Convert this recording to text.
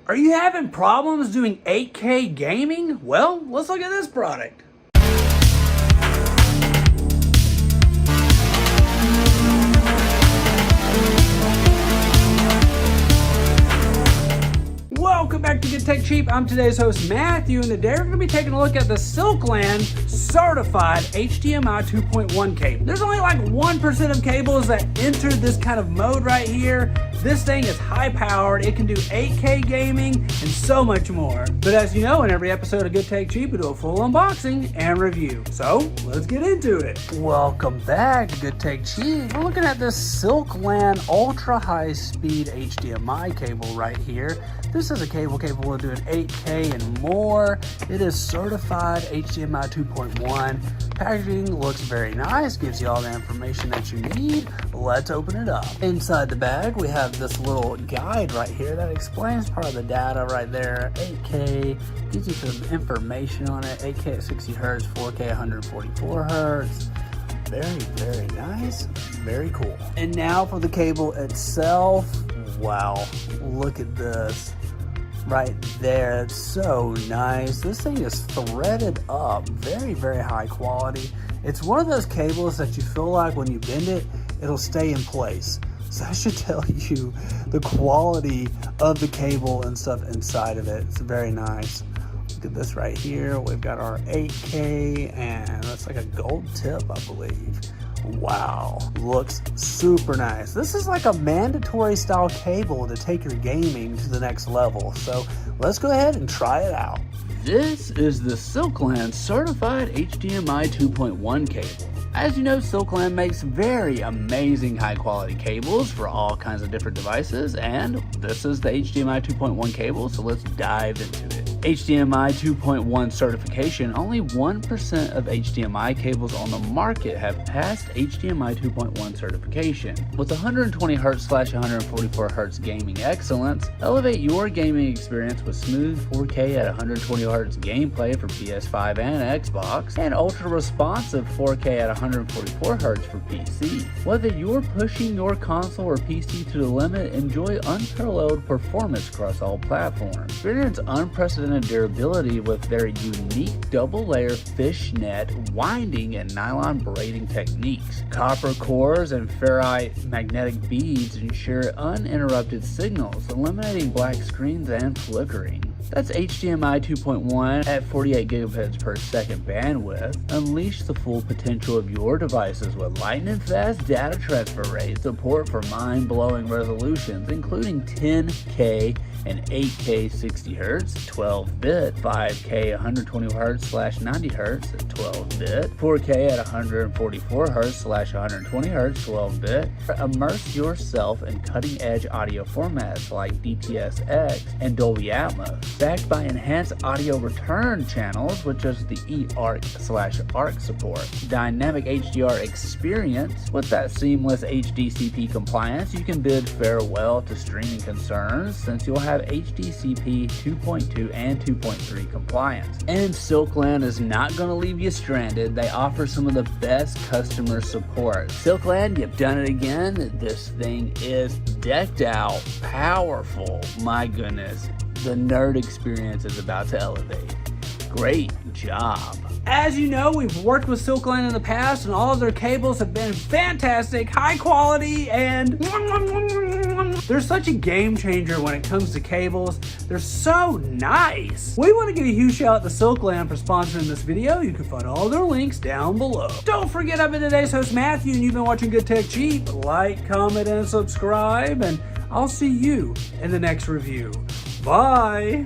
Are you having problems doing 8K gaming? Well, let's look at this product. Welcome back to Good Tech Cheap. I'm today's host Matthew, and today we're going to be taking a look at the Silkland certified HDMI 2.1 cable. There's only like 1% of cables that enter this kind of mode right here. This thing is high powered, it can do 8K gaming, and so much more. But as you know, in every episode of Good Tech Cheap, we do a full unboxing and review. So let's get into it. Welcome back to Good Tech Cheap. We're looking at this Silkland ultra high speed HDMI cable right here. This is a cable capable of doing 8K and more. It is certified HDMI 2.1. Packaging looks very nice, gives you all the information that you need. Let's open it up. Inside the bag, we have this little guide right here that explains part of the data right there. 8K, gives you some information on it. 8K at 60 Hertz, 4K 144 Hertz. Very nice, very cool. And now for the cable itself. Wow, look at this. Right there, it's so nice. This thing is threaded up, very high quality. It's one of those cables that you feel like when you bend it, it'll stay in place. So that should tell you the quality of the cable and stuff inside of it. It's very nice. Look at this right here. We've got our 8K, and that's like a gold tip, I believe. Wow, looks super nice. This is like a mandatory style cable to take your gaming to the next level. So let's go ahead and try it out. This is the Silkland certified HDMI 2.1 cable. As you know, Silkland makes very amazing high quality cables for all kinds of different devices, and this is the HDMI 2.1 cable, so let's dive into it. HDMI 2.1 certification. Only 1% of HDMI cables on the market have passed HDMI 2.1 certification. With 120 Hz/144 Hz gaming excellence, elevate your gaming experience with smooth 4K at 120 Hz gameplay for PS5 and Xbox, and ultra responsive 4K at 144 Hz for PC. Whether you're pushing your console or PC to the limit, enjoy unparalleled performance across all platforms. Experience unprecedented durability with their unique double-layer fishnet winding and nylon braiding techniques. Copper cores and ferrite magnetic beads ensure uninterrupted signals, eliminating black screens and flickering. That's HDMI 2.1 at 48 gigabits per second bandwidth. Unleash the full potential of your devices with lightning-fast data transfer rates, support for mind-blowing resolutions, including 10K and 8K 60 Hz, 12-bit, 5K 120 Hz/90 Hz at 12-bit, 4K at 144 Hz/120 Hz, 12-bit. Immerse yourself in cutting-edge audio formats like DTS:X and Dolby Atmos. Backed by enhanced audio return channels, which is the eARC/ARC support. Dynamic HDR experience. With that seamless HDCP compliance, you can bid farewell to streaming concerns since you'll have HDCP 2.2 and 2.3 compliance. And Silkland is not going to leave you stranded. They offer some of the best customer support. Silkland, you've done it again. This thing is decked out, powerful. My goodness. The nerd experience is about to elevate. Great job. As you know, we've worked with Silkland in the past, and all of their cables have been fantastic, high quality, and they're such a game changer when it comes to cables. They're so nice. We want to give a huge shout out to Silkland for sponsoring this video. You can find all their links down below. Don't forget, I've been today's host Matthew, and you've been watching Good Tech Cheap. Like, comment, and subscribe, and I'll see you in the next review. Bye.